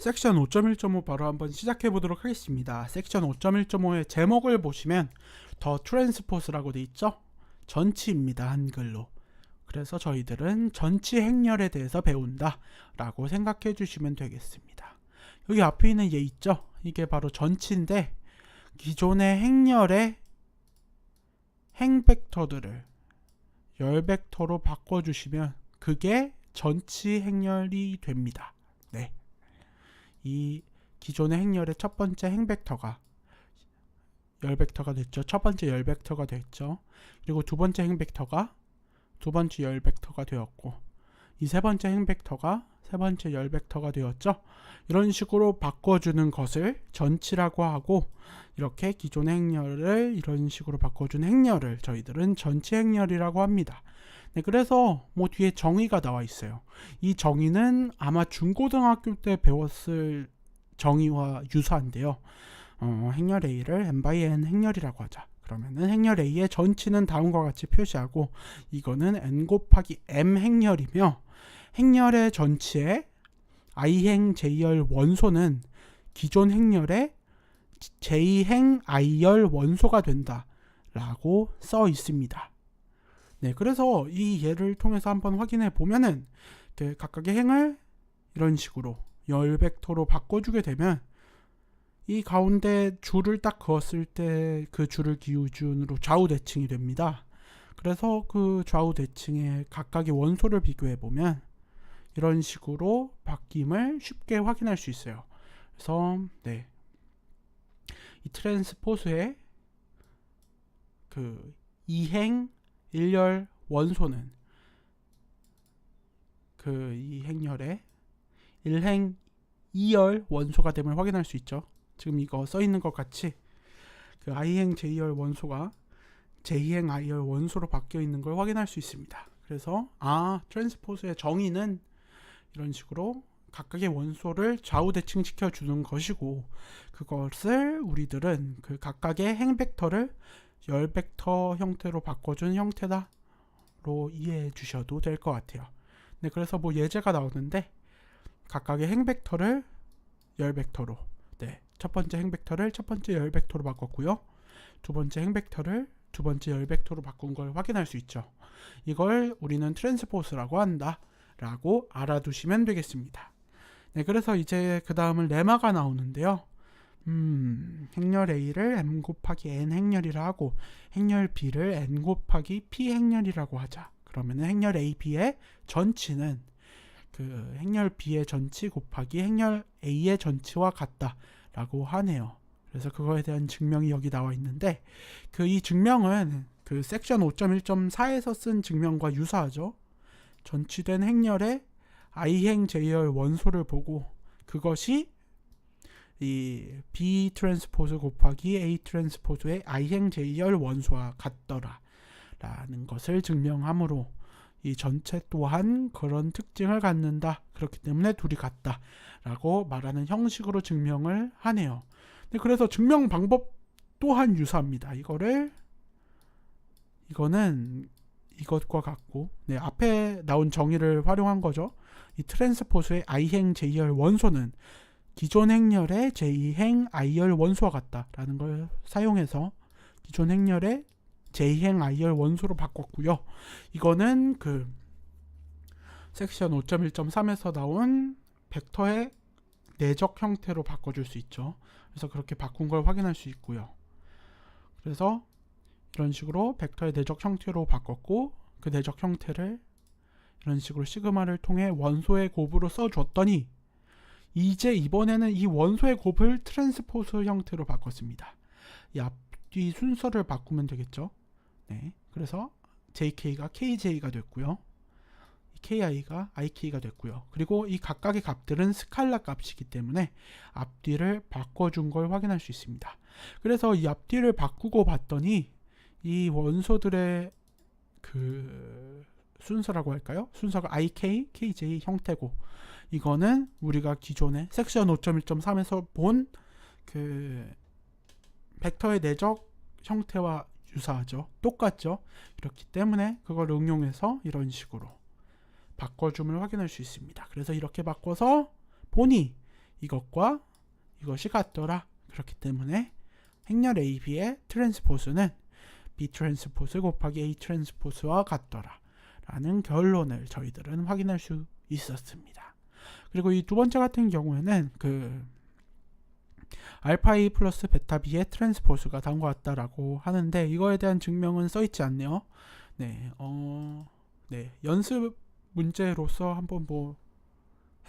섹션 5.1.5 바로 한번 시작해 보도록 하겠습니다. 섹션 5.1.5의 제목을 보시면 더 트랜스포스라고 돼 있죠? 전치입니다, 한글로. 그래서 저희들은 전치 행렬에 대해서 배운다 라고 생각해 주시면 되겠습니다. 여기 앞에 있는 얘 있죠? 이게 바로 전치인데 기존의 행렬의 행벡터들을 열벡터로 바꿔주시면 그게 전치 행렬이 됩니다. 네. 이 기존의 행렬의 첫 번째 행벡터가 열벡터가 됐죠. 첫 번째 열벡터가 됐죠. 그리고 두 번째 행벡터가 두 번째 열벡터가 되었고, 이 세 번째 행벡터가 세 번째 열벡터가 되었죠. 이런 식으로 바꿔주는 것을 전치라고 하고, 이렇게 기존의 행렬을 이런 식으로 바꿔준 행렬을 저희들은 전치 행렬이라고 합니다. 네, 그래서 뭐 뒤에 정의가 나와 있어요. 이 정의는 아마 중고등학교 때 배웠을 정의와 유사한데요. 행렬 A를 n by n 행렬이라고 하자. 그러면은 행렬 A의 전치는 다음과 같이 표시하고, 이거는 n 곱하기 m 행렬이며, 행렬의 전치의 i행 j열 원소는 기존 행렬의 j행 i열 원소가 된다 라고 써 있습니다. 네, 그래서 이 예를 통해서 한번 확인해 보면은 각각의 행을 이런 식으로 열벡터로 바꿔주게 되면 이 가운데 줄을 딱 그었을 때 그 줄을 기준으로 좌우 대칭이 됩니다. 그래서 그 좌우 대칭의 각각의 원소를 비교해 보면 이런 식으로 바뀜을 쉽게 확인할 수 있어요. 그래서 네, 이 트랜스포스의 그 이행 일열 원소는 그 이 행렬의 1행 2열 원소가 됨을 확인할 수 있죠. 지금 이거 써 있는 것 같이 그 i행 j열 원소가 j행 i열 원소로 바뀌어 있는 걸 확인할 수 있습니다. 그래서 트랜스포스의 정의는 이런 식으로 각각의 원소를 좌우 대칭시켜 주는 것이고, 그것을 우리들은 그 각각의 행벡터를 열벡터 형태로 바꿔준 형태다로 이해해 주셔도 될 것 같아요. 네, 그래서 뭐 예제가 나오는데 각각의 행벡터를 열벡터로, 네, 첫 번째 행벡터를 첫 번째 열벡터로 바꿨고요. 두 번째 행벡터를 두 번째 열벡터로 바꾼 걸 확인할 수 있죠. 이걸 우리는 트랜스포스라고 한다 라고 알아두시면 되겠습니다. 네, 그래서 이제 그 다음은 레마가 나오는데요. 행렬 A를 m 곱하기 n 행렬이라 하고 행렬 B를 n 곱하기 p 행렬이라고 하자. 그러면 행렬 A, B의 전치는 그 행렬 B의 전치 곱하기 행렬 A의 전치와 같다 라고 하네요. 그래서 그거에 대한 증명이 여기 나와 있는데, 그 이 증명은 그 섹션 5.1.4에서 쓴 증명과 유사하죠. 전치된 행렬의 i행 j열 원소를 보고 그것이 이 B 트랜스포즈 곱하기 A 트랜스포즈의 i행 j열 원소와 같더라 라는 것을 증명하므로 이 전체 또한 그런 특징을 갖는다. 그렇기 때문에 둘이 같다 라고 말하는 형식으로 증명을 하네요. 네, 그래서 증명 방법 또한 유사합니다. 이거는 이것과 같고, 네, 앞에 나온 정의를 활용한 거죠. 이 트랜스포스의 i행 j열 원소는 기존 행렬의 j행 i열 원소와 같다라는 걸 사용해서 기존 행렬의 j행 i열 원소로 바꿨고요. 이거는 그 섹션 5.1.3에서 나온 벡터의 내적 형태로 바꿔줄 수 있죠. 그래서 그렇게 바꾼 걸 확인할 수 있고요. 그래서 이런 식으로 벡터의 내적 형태로 바꿨고, 그 내적 형태를 이런 식으로 시그마를 통해 원소의 곱으로 써줬더니 이제 이번에는 이 원소의 곱을 트랜스포스 형태로 바꿨습니다. 이 앞뒤 순서를 바꾸면 되겠죠. 네, 그래서 JK가 KJ가 됐고요. KI가 IK가 됐고요. 그리고 이 각각의 값들은 스칼라 값이기 때문에 앞뒤를 바꿔준 걸 확인할 수 있습니다. 그래서 이 앞뒤를 바꾸고 봤더니 이 원소들의 그 순서라고 할까요? 순서가 IK, KJ 형태고, 이거는 우리가 기존에 섹션 5.1.3에서 본 그 벡터의 내적 형태와 유사하죠. 똑같죠. 그렇기 때문에 그걸 응용해서 이런 식으로 바꿔줌을 확인할 수 있습니다. 그래서 이렇게 바꿔서 보니 이것과 이것이 같더라. 그렇기 때문에 행렬 AB의 트랜스포즈는 B 트랜스포즈 곱하기 A 트랜스포즈와 같더라 라는 결론을 저희들은 확인할 수 있었습니다. 그리고 이 두 번째 같은 경우에는 그 알파 A 플러스 베타 B의 트랜스포즈가 다음과 같다라고 하는데 이거에 대한 증명은 써있지 않네요. 네, 연습 문제로서 한번 뭐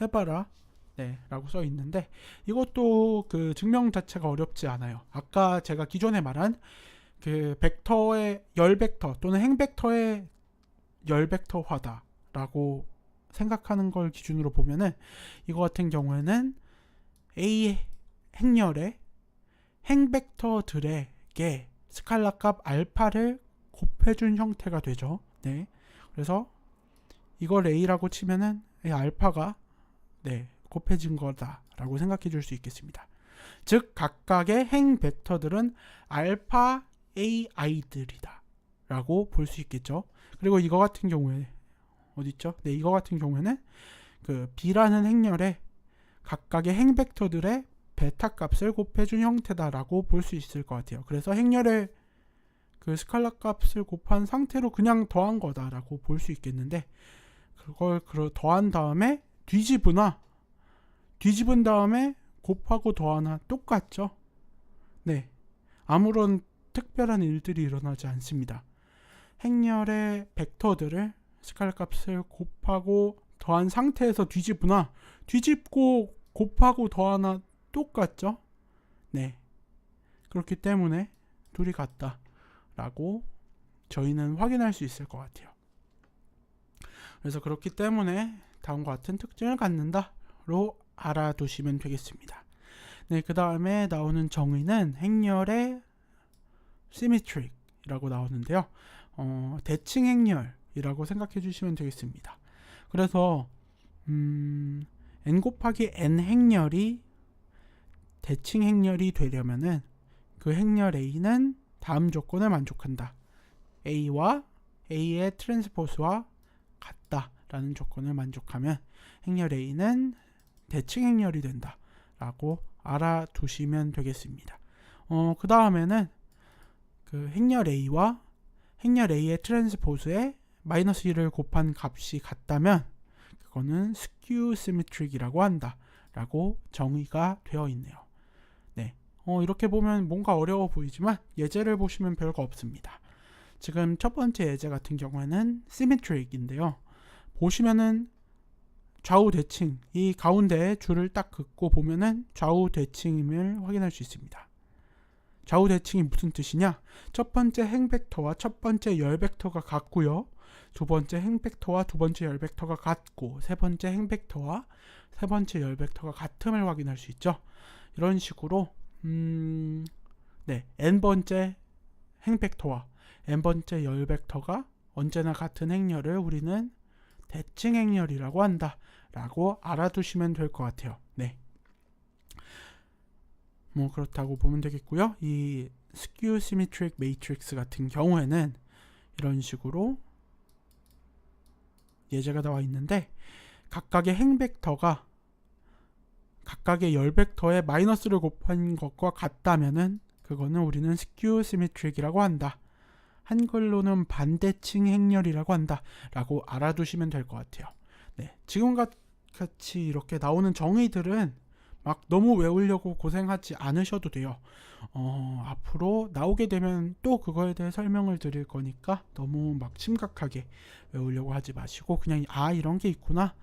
해봐라 네 라고 써 있는데 이것도 그 증명 자체가 어렵지 않아요. 아까 제가 기존에 말한 그 벡터의 열벡터 또는 행벡터의 열벡터화다 라고 생각하는 걸 기준으로 보면은 이거 같은 경우에는 A 행렬의 행벡터들에게 스칼라 값 알파를 곱해준 형태가 되죠. 네, 그래서 이걸 A라고 치면은 알파가 곱해진 거다라고 생각해 줄 수 있겠습니다. 즉 각각의 행 벡터들은 알파 AI들이다 라고 볼 수 있겠죠. 그리고 이거 같은 경우에 어딨죠? 네, 이거 같은 경우에는 그 B라는 행렬에 각각의 행 벡터들의 베타 값을 곱해준 형태다라고 볼 수 있을 것 같아요. 그래서 행렬의 그 스칼라 값을 곱한 상태로 그냥 더한 거다라고 볼 수 있겠는데 그걸 더한 다음에 뒤집은 다음에 곱하고 더하나 똑같죠. 네, 아무런 특별한 일들이 일어나지 않습니다. 행렬의 벡터들을 스칼라 값을 곱하고 더한 상태에서 뒤집고 곱하고 더하나 똑같죠. 네, 그렇기 때문에 둘이 같다 라고 저희는 확인할 수 있을 것 같아요. 그래서 그렇기 때문에 다음과 같은 특징을 갖는다로 알아두시면 되겠습니다. 네, 그 다음에 나오는 정의는 행렬의 시메트릭이라고 나오는데요. 대칭 행렬이라고 생각해 주시면 되겠습니다. 그래서 n 곱하기 n 행렬이 대칭 행렬이 되려면은 그 행렬 A는 다음 조건을 만족한다. A와 A의 트랜스포즈와 같다라는 조건을 만족하면 행렬 A는 대칭 행렬이 된다 라고 알아두시면 되겠습니다. 그 다음에는 그 행렬 A와 행렬 A의 트랜스포즈에 마이너스 1을 곱한 값이 같다면 그거는 스큐 시메트릭이라고 한다 라고 정의가 되어 있네요. 네, 이렇게 보면 뭔가 어려워 보이지만 예제를 보시면 별거 없습니다. 지금 첫 번째 예제 같은 경우에는 시메트릭인데요. 보시면은 좌우 대칭, 이 가운데에 줄을 딱 긋고 보면은 좌우 대칭임을 확인할 수 있습니다. 좌우 대칭이 무슨 뜻이냐? 첫 번째 행 벡터와 첫 번째 열 벡터가 같고요. 두 번째 행 벡터와 두 번째 열 벡터가 같고 세 번째 행 벡터와 세 번째 열 벡터가 같음을 확인할 수 있죠. 이런 식으로 n번째 행 벡터와 n번째 열 벡터가 언제나 같은 행렬을 우리는 대칭 행렬이라고 한다 라고 알아두시면 될 것 같아요. 네, 뭐 그렇다고 보면 되겠고요. 이 스큐 시메트릭 매트릭스 같은 경우에는 이런 식으로 예제가 나와 있는데 각각의 행 벡터가 각각의 열 벡터에 마이너스를 곱한 것과 같다면은 그거는 우리는 스큐 시메트릭이라고 한다. 한글로는 반대칭 행렬이라고 한다 라고 알아두시면 될 것 같아요. 네, 지금같이 이렇게 나오는 정의들은 막 너무 외우려고 고생하지 않으셔도 돼요. 앞으로 나오게 되면 또 그거에 대해 설명을 드릴 거니까 너무 막 심각하게 외우려고 하지 마시고 그냥 이런 게 있구나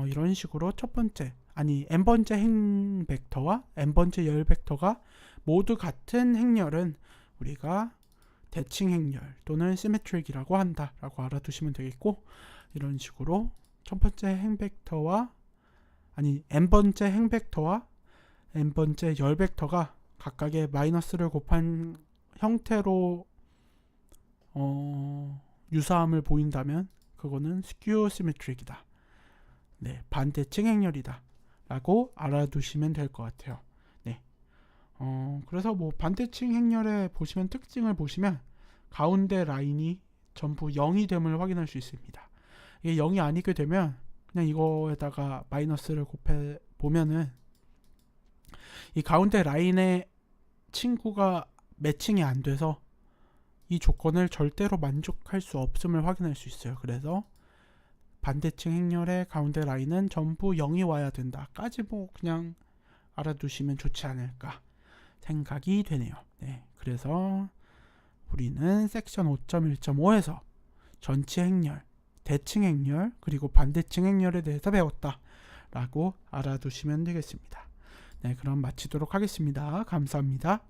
이런 식으로 첫 번째 n번째 행 벡터와 n번째 열 벡터가 모두 같은 행렬은 우리가 대칭 행렬 또는 시메트릭이라고 한다 라고 알아두시면 되겠고 이런 식으로 첫 번째 행 벡터와 n번째 행 벡터와 n번째 열 벡터가 각각의 마이너스를 곱한 형태로 유사함을 보인다면 그거는 스큐 시메트릭이다. 네, 반대칭 행렬이다 라고 알아두시면 될 것 같아요. 네, 그래서 뭐 반대칭 행렬의 보시면 특징을 보시면 가운데 라인이 전부 0이 됨을 확인할 수 있습니다. 이게 0이 아니게 되면 그냥 이거에다가 마이너스를 곱해 보면은 이 가운데 라인에 친구가 매칭이 안 돼서 이 조건을 절대로 만족할 수 없음을 확인할 수 있어요. 그래서 반대층 행렬의 가운데 라인은 전부 0이 와야 된다까지 뭐 그냥 알아두시면 좋지 않을까 생각이 되네요. 네, 그래서 우리는 섹션 5.1.5에서 전치 행렬, 대칭 행렬, 그리고 반대층 행렬에 대해서 배웠다 라고 알아두시면 되겠습니다. 네, 그럼 마치도록 하겠습니다. 감사합니다.